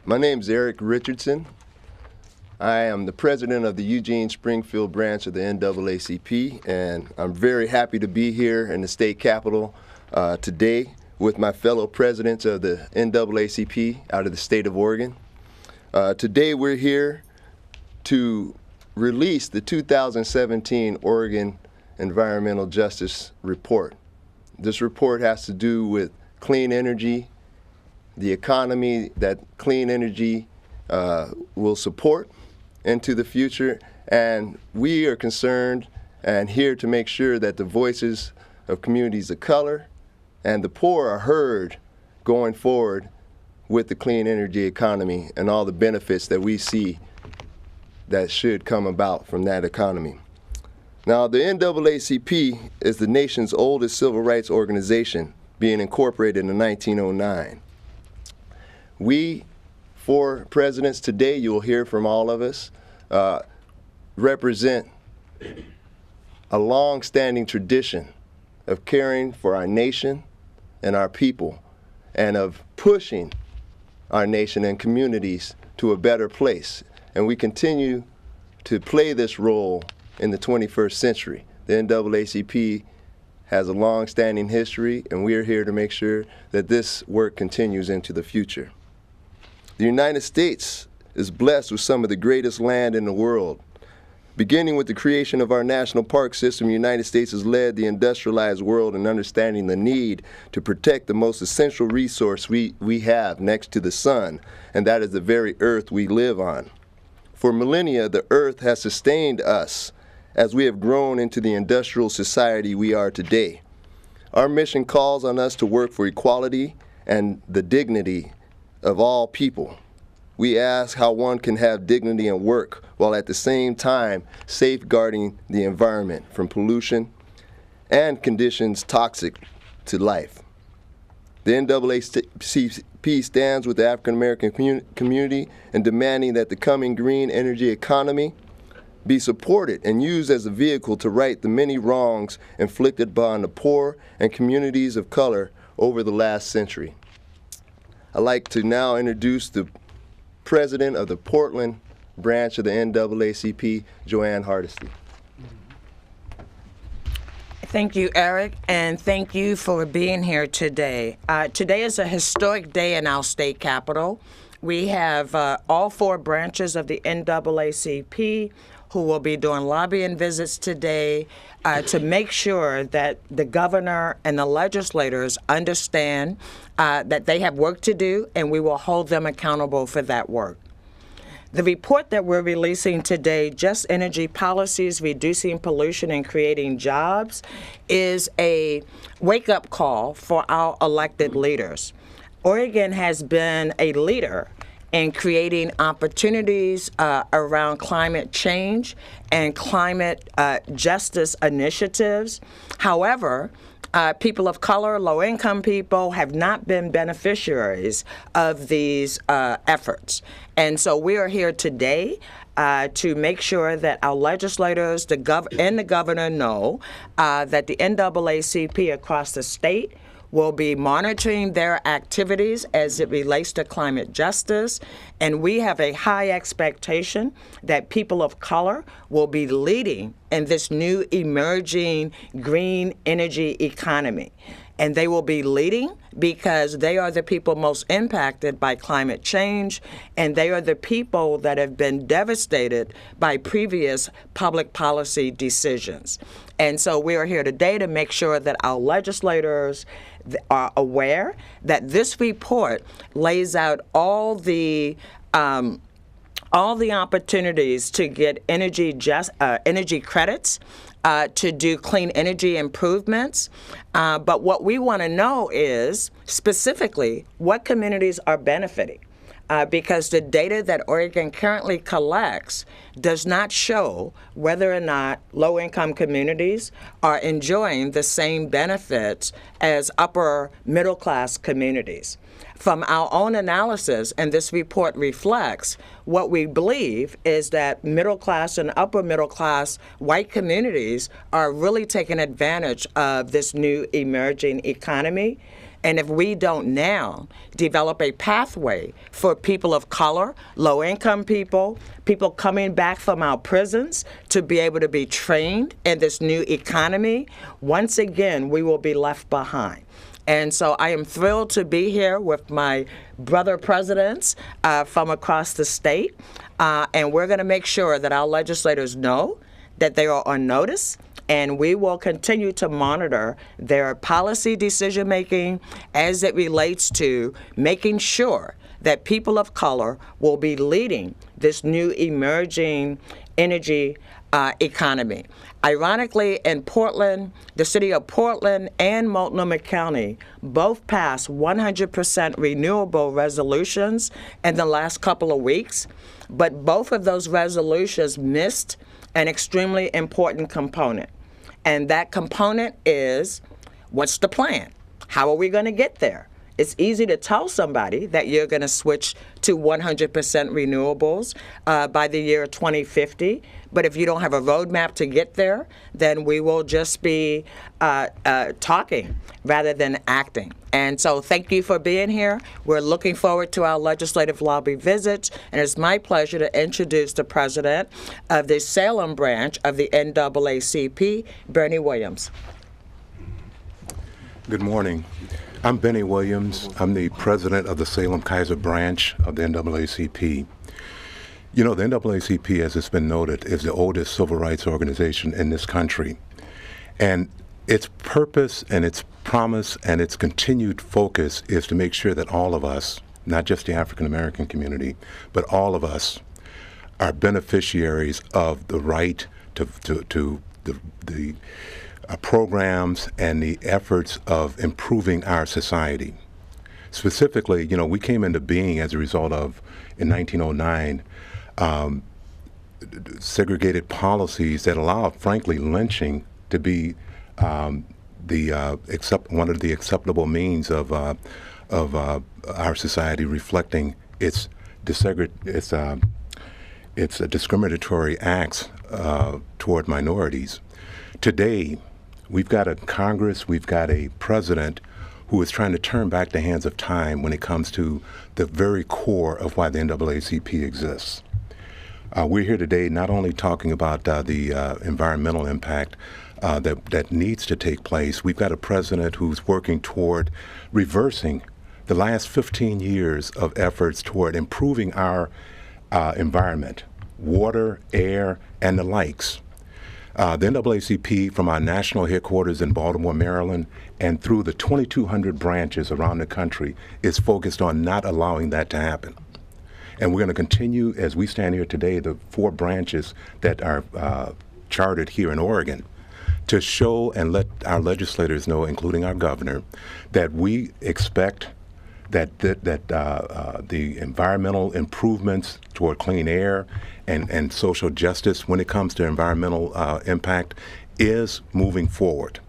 My name is Eric Richardson. I am the president of the Eugene Springfield branch of the NAACP, and I'm very happy to be here in the state capitol today with my fellow presidents of the NAACP out of the state of Oregon. Today we're here to release the 2017 Oregon Environmental Justice Report. This report has to do with clean energy, the economy that clean energy will support into the future, and we are concerned and here to make sure that the voices of communities of color and the poor are heard going forward with the clean energy economy and all the benefits that we see that should come about from that economy. Now, the NAACP is the nation's oldest civil rights organization, being incorporated in 1909. We, four presidents today, you will hear from all of us, represent a long-standing tradition of caring for our nation and our people, and of pushing our nation and communities to a better place. And we continue to play this role in the 21st century. The NAACP has a long-standing history, and we are here to make sure that this work continues into the future. The United States is blessed with some of the greatest land in the world. Beginning with the creation of our national park system, the United States has led the industrialized world in understanding the need to protect the most essential resource we have next to the sun, and that is the very earth we live on. For millennia, the earth has sustained us as we have grown into the industrial society we are today. Our mission calls on us to work for equality and the dignity of all people. We ask how one can have dignity in work while at the same time safeguarding the environment from pollution and conditions toxic to life. The NAACP stands with the African American community in demanding that the coming green energy economy be supported and used as a vehicle to right the many wrongs inflicted upon the poor and communities of color over the last century. I'd like to now introduce the president of the Portland branch of the NAACP, Joanne Hardesty. Thank you, Eric, and thank you for being here today. Today is a historic day in our state capitol. We have all four branches of the NAACP who will be doing lobbying visits today to make sure that the governor and the legislators understand that they have work to do, and we will hold them accountable for that work. The report that we're releasing today, Just Energy Policies, Reducing Pollution and Creating Jobs, is a wake-up call for our elected leaders. Oregon has been a leader in creating opportunities around climate change and climate justice initiatives. However, people of color, low-income people have not been beneficiaries of these efforts. And so we are here today to make sure that our legislators and the governor know that the NAACP across the state will be monitoring their activities as it relates to climate justice, and we have a high expectation that people of color will be leading in this new emerging green energy economy. And they will be leading because they are the people most impacted by climate change, and they are the people that have been devastated by previous public policy decisions. And so we are here today to make sure that our legislators are aware that this report lays out all the opportunities to get energy credits, to do clean energy improvements. But what we want to know is specifically what communities are benefiting. Because the data that Oregon currently collects does not show whether or not low-income communities are enjoying the same benefits as upper middle-class communities. From our own analysis, and this report reflects, what we believe is that middle-class and upper middle-class white communities are really taking advantage of this new emerging economy. And if we don't now develop a pathway for people of color, low-income people, people coming back from our prisons to be able to be trained in this new economy, once again, we will be left behind. And so I am thrilled to be here with my brother presidents from across the state. And we're going to make sure that our legislators know that they are on notice, and we will continue to monitor their policy decision-making as it relates to making sure that people of color will be leading this new emerging energy economy. Ironically, in Portland, the city of Portland and Multnomah County both passed 100% renewable resolutions in the last couple of weeks, but both of those resolutions missed an extremely important component. And that component is, what's the plan? How are we going to get there? It's easy to tell somebody that you're going to switch to 100% renewables by the year 2050, but if you don't have a roadmap to get there, then we will just be talking rather than acting. And so thank you for being here. We're looking forward to our legislative lobby visits, and it's my pleasure to introduce the president of the Salem branch of the NAACP, Bennie Williams. Good morning. I'm Bennie Williams. I'm the president of the Salem-Keizer branch of the NAACP. You know, the NAACP, as it's been noted, is the oldest civil rights organization in this country. And its purpose and its promise and its continued focus is to make sure that all of us, not just the African American community, but all of us are beneficiaries of the right to the programs and the efforts of improving our society. Specifically, you know, we came into being as a result of, in 1909, segregated policies that allowed, frankly, lynching to be one of the acceptable means of our society, reflecting its discriminatory acts toward minorities. Today, we've got a Congress, we've got a president who is trying to turn back the hands of time when it comes to the very core of why the NAACP exists. We're here today not only talking about the environmental impact that needs to take place. We've got a president who's working toward reversing the last 15 years of efforts toward improving our environment, water, air, and the likes. The NAACP, from our national headquarters in Baltimore, Maryland, and through the 2,200 branches around the country, is focused on not allowing that to happen. And we're going to continue, as we stand here today, the 4 branches that are chartered here in Oregon, to show and let our legislators know, including our governor, that we expect that the environmental improvements toward clean air and social justice when it comes to environmental impact is moving forward.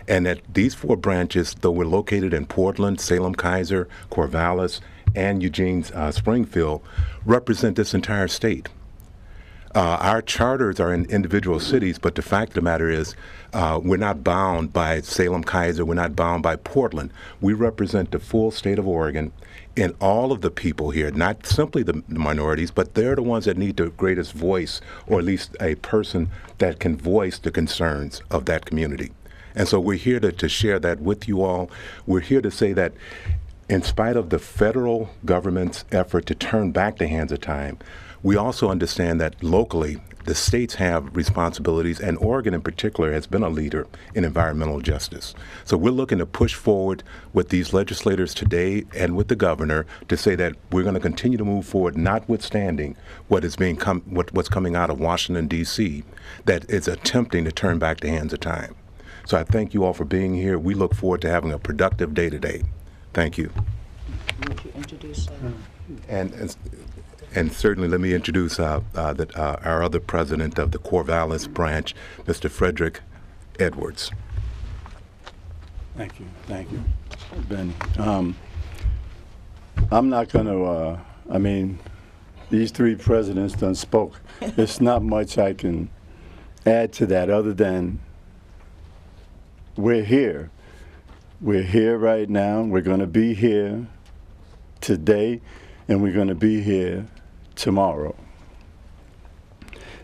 And that these 4 branches, though we're located in Portland, Salem-Keizer, Corvallis, and Eugene, Springfield, represent this entire state. Our charters are in individual cities, but the fact of the matter is we're not bound by Salem-Keizer, we're not bound by Portland. We represent the full state of Oregon and all of the people here, not simply the minorities, but they're the ones that need the greatest voice, or at least a person that can voice the concerns of that community. And so we're here to share that with you all. We're here to say that in spite of the federal government's effort to turn back the hands of time, we also understand that locally, the states have responsibilities, and Oregon in particular has been a leader in environmental justice. So we're looking to push forward with these legislators today and with the governor to say that we're going to continue to move forward, notwithstanding what's coming out of Washington, D.C., that is attempting to turn back the hands of time. So I thank you all for being here. We look forward to having a productive day today. Thank you. Would you introduce And certainly let me introduce our other president of the Corvallis branch, Mr. Frederic Edwards. Thank you, Benny. I'm not going to, these 3 presidents done spoke. There's not much I can add to that other than we're here We're here right now. We're going to be here today, and we're going to be here tomorrow.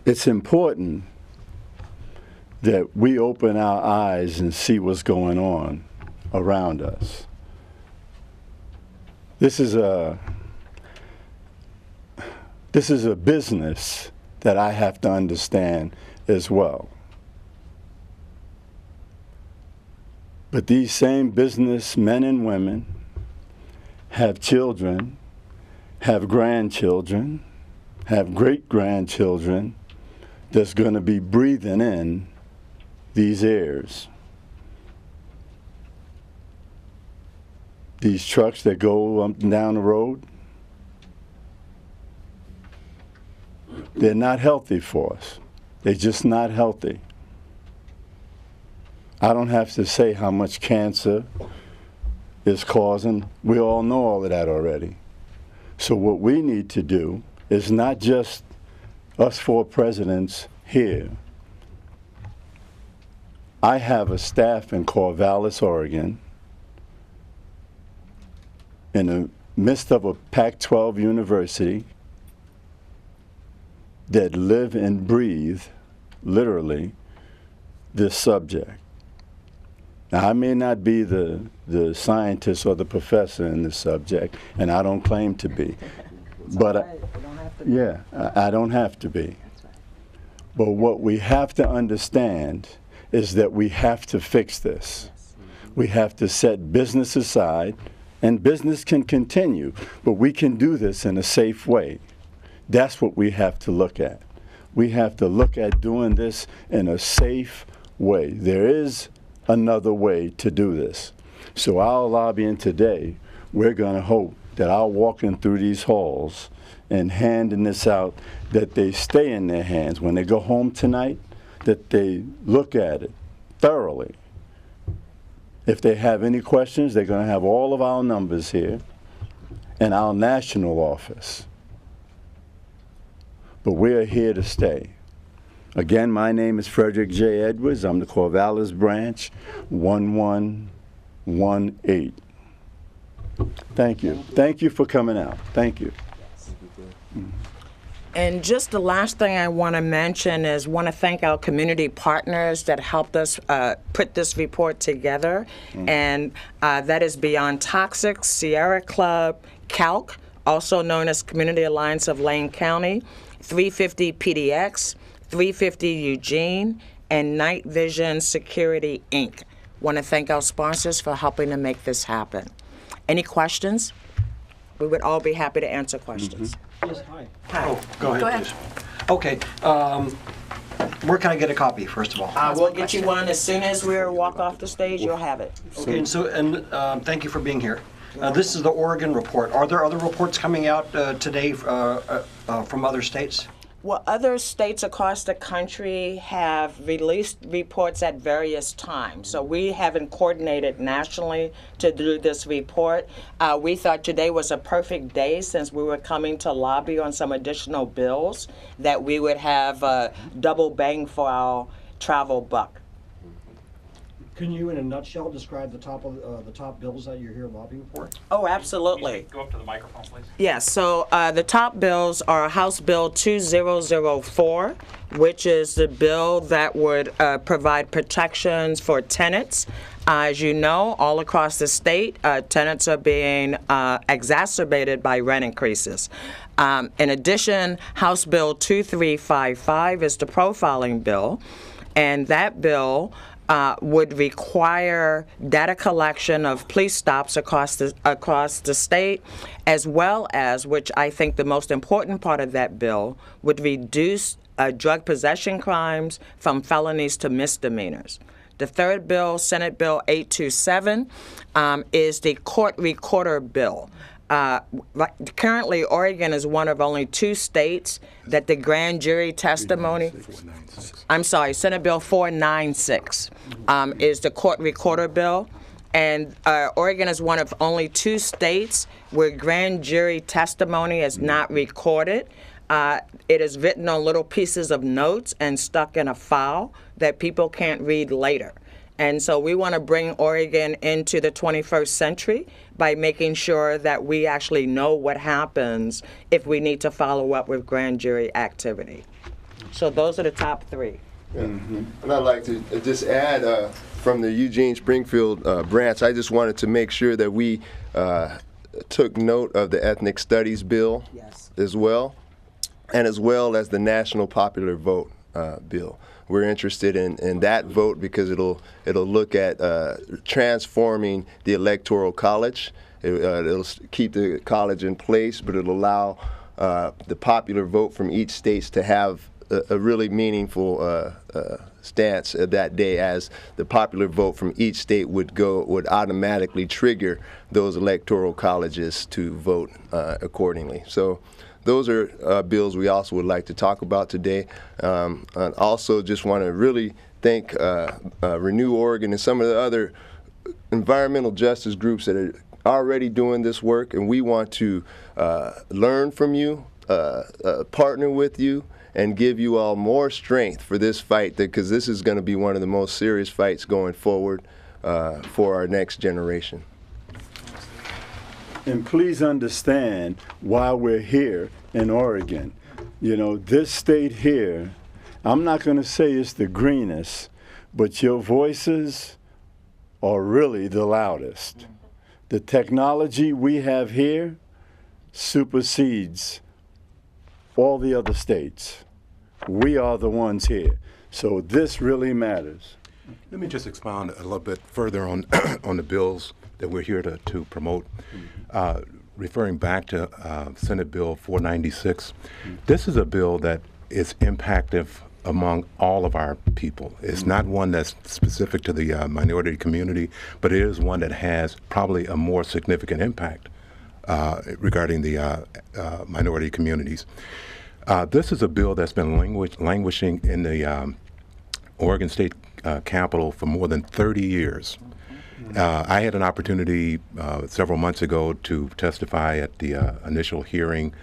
It's important that we open our eyes and see what's going on around us. This is a business that I have to understand as well. But these same businessmen and women have children, have grandchildren, have great-grandchildren that's going to be breathing in these airs. These trucks that go up and down the road, they're not healthy for us. They're just not healthy. I don't have to say how much cancer is causing. We all know all of that already. So what we need to do is not just us four presidents here. I have a staff in Corvallis, Oregon, in the midst of a Pac-12 university that live and breathe, literally, this subject. Now, I may not be the scientist or the professor in this subject, and I don't claim to be. But I don't have to be. But what we have to understand is that we have to fix this. We have to set business aside, and business can continue, but we can do this in a safe way. That's what we have to look at. We have to look at doing this in a safe way. There is another way to do this. So our lobbying today, we're going to hope that our walking through these halls and handing this out, that they stay in their hands. When they go home tonight, that they look at it thoroughly. If they have any questions, they're going to have all of our numbers here and our national office. But we're here to stay. Again, my name is Frederic J Edwards. I'm the Corvallis branch, 1118. Thank you. Thank you for coming out. Thank you. And just the last thing I want to mention is want to thank our community partners that helped us put this report together. And that is Beyond Toxic, Sierra Club, CALC, also known as Community Alliance of Lane County, 350 PDX, 350 Eugene, and Night Vision Security, Inc. Want to thank our sponsors for helping to make this happen. Any questions? We would all be happy to answer questions. Yes, hi. Hi. Oh, go ahead, please. Okay, where can I get a copy, first of all? We'll get you one as soon as we walk off the stage. You'll have it. Okay, and thank you for being here. This is the Oregon report. Are there other reports coming out today from other states? Well, other states across the country have released reports at various times. So we haven't coordinated nationally to do this report. We thought today was a perfect day, since we were coming to lobby on some additional bills, that we would have a double bang for our travel buck. Can you, in a nutshell, describe the top bills that you're here lobbying for? Oh, absolutely. Go up to the microphone, please. Yes, so the top bills are House Bill 2004, which is the bill that would provide protections for tenants. As you know, all across the state, tenants are being exacerbated by rent increases. In addition, House Bill 2355 is the profiling bill, and that bill would require data collection of police stops across the state, as well as, which I think the most important part of that bill, would reduce drug possession crimes from felonies to misdemeanors. The third bill, Senate Bill 827, is the court recorder bill. Currently, Oregon is one of only 2 states that the grand jury testimony, Senate Bill 496 is the court recorder bill. And Oregon is one of only 2 states where grand jury testimony is not recorded. It is written on little pieces of notes and stuck in a file that people can't read later. And so we want to bring Oregon into the 21st century by making sure that we actually know what happens if we need to follow up with grand jury activity. So those are the top three. Yeah. And I'd like to just add from the Eugene Springfield branch, I just wanted to make sure that we took note of the Ethnic Studies Bill as well, and as well as the National Popular Vote Bill. We're interested in that vote because it'll look at transforming the Electoral College. It'll keep the college in place, but it'll allow the popular vote from each state to have a really meaningful stance that day, as the popular vote from each state would automatically trigger those electoral colleges to vote accordingly. So those are bills we also would like to talk about today. And also just want to really thank Renew Oregon and some of the other environmental justice groups that are already doing this work, and we want to learn from you, partner with you, and give you all more strength for this fight, because this is going to be one of the most serious fights going forward for our next generation. And please understand why we're here in Oregon. You know, this state here, I'm not going to say it's the greenest, but your voices are really the loudest. The technology we have here supersedes all the other states. We are the ones here. So this really matters. Let me just expound a little bit further on on the bills that we're here to promote. Referring back to Senate Bill 496, this is a bill that is impactful among all of our people. It's not one that's specific to the minority community, but it is one that has probably a more significant impact regarding the minority communities. This is a bill that's been languishing in the Oregon State Capitol for more than 30 years. I had an opportunity several months ago to testify at the initial hearing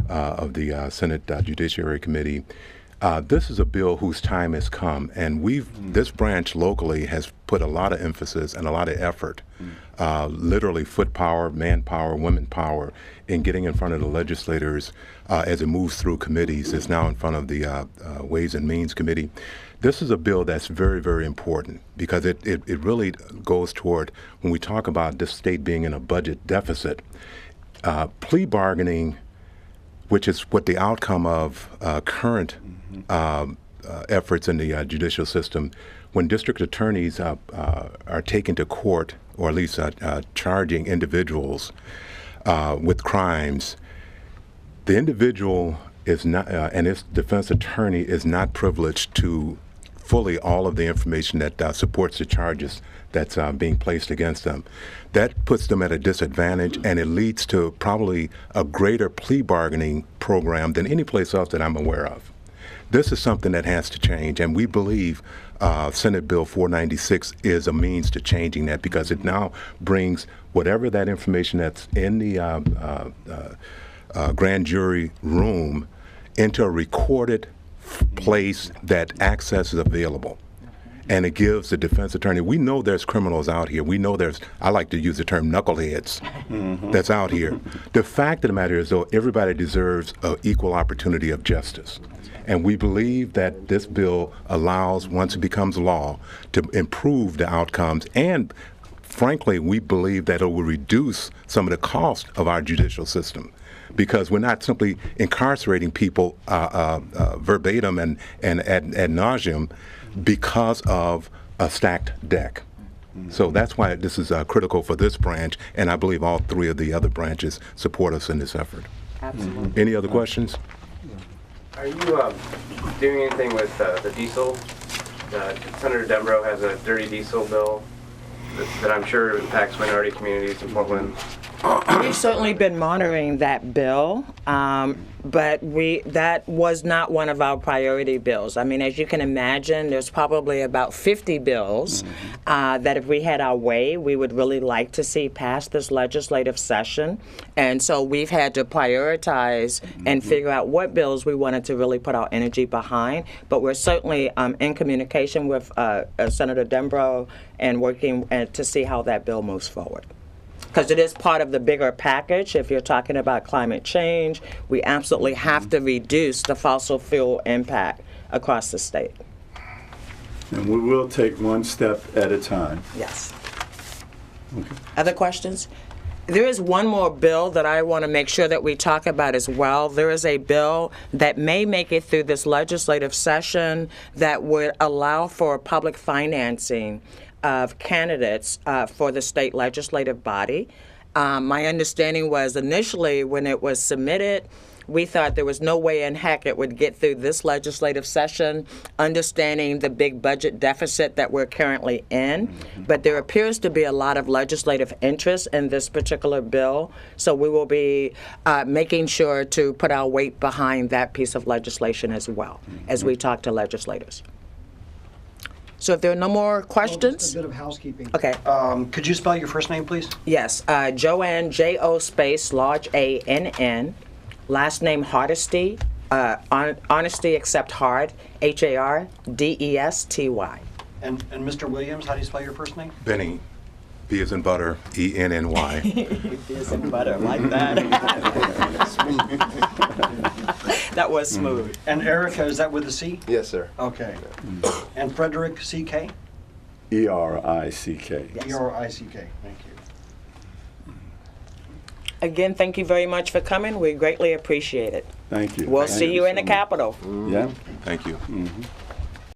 of the Senate Judiciary Committee. This is a bill whose time has come, and this branch locally has put a lot of emphasis and a lot of effort, literally foot power, manpower, women power, in getting in front of the legislators as it moves through committees. It's now in front of the Ways and Means Committee. This is a bill that's very, very important because it really goes toward, when we talk about this state being in a budget deficit, plea bargaining, which is what the outcome of current efforts in the judicial system. When district attorneys are taken to court, or at least charging individuals with crimes, the individual is not, and its defense attorney is not privileged to fully all of the information that supports the charges that's being placed against them. That puts them at a disadvantage, and it leads to probably a greater plea bargaining program than any place else that I'm aware of. This is something that has to change, and we believe Senate Bill 496 is a means to changing that, because it now brings whatever that information that's in the grand jury room into a recorded place that access is available. And it gives the defense attorney, we know there's criminals out here. We know there's, I like to use the term knuckleheads, that's out here. The fact of the matter is, though, everybody deserves an equal opportunity of justice. And we believe that this bill allows, once it becomes law, to improve the outcomes. And frankly, we believe that it will reduce some of the cost of our judicial system, because we're not simply incarcerating people verbatim and ad nauseum because of a stacked deck. So that's why this is critical for this branch, and I believe all three of the other branches support us in this effort. Absolutely. Any other questions? Are you doing anything with the diesel? Senator Dembrow has a dirty diesel bill that I'm sure impacts minority communities in Portland. We've certainly been monitoring that bill, but that was not one of our priority bills. I mean, as you can imagine, there's probably about 50 bills that if we had our way, we would really like to see pass this legislative session. And so we've had to prioritize and figure out what bills we wanted to really put our energy behind. But we're certainly in communication with Senator Dembrow and working to see how that bill moves forward. Because it is part of the bigger package. If you're talking about climate change, we absolutely have to reduce the fossil fuel impact across the state. And we will take one step at a time. Yes. Okay. Other questions? There is one more bill that I want to make sure that we talk about as well. There is a bill that may make it through this legislative session that would allow for public financing of candidates for the state legislative body. My understanding was initially when it was submitted, we thought there was no way in heck it would get through this legislative session, understanding the big budget deficit that we're currently in. But there appears to be a lot of legislative interest in this particular bill, so we will be making sure to put our weight behind that piece of legislation as well as we talk to legislators. So if there are no more questions. Just a bit of housekeeping. Okay. Could you spell your first name, please? Yes. Joanne, J-O space, large A-N-N. Last name Hardesty. Honesty except hard. H-A-R-D-E-S-T-Y. And Mr. Williams, how do you spell your first name? Benny, B as in butter, E-N-N-Y. B as in butter, like that. That was smooth. And Erica, is that with a C? Yes, sir. Okay. And Frederic, C-K? E-R-I-C-K. Yes. E-R-I-C-K. Thank you. Again, thank you very much for coming. We greatly appreciate it. Thank you. We'll Thank see you in the so much. Capitol. Yeah. Thank you. Mhm.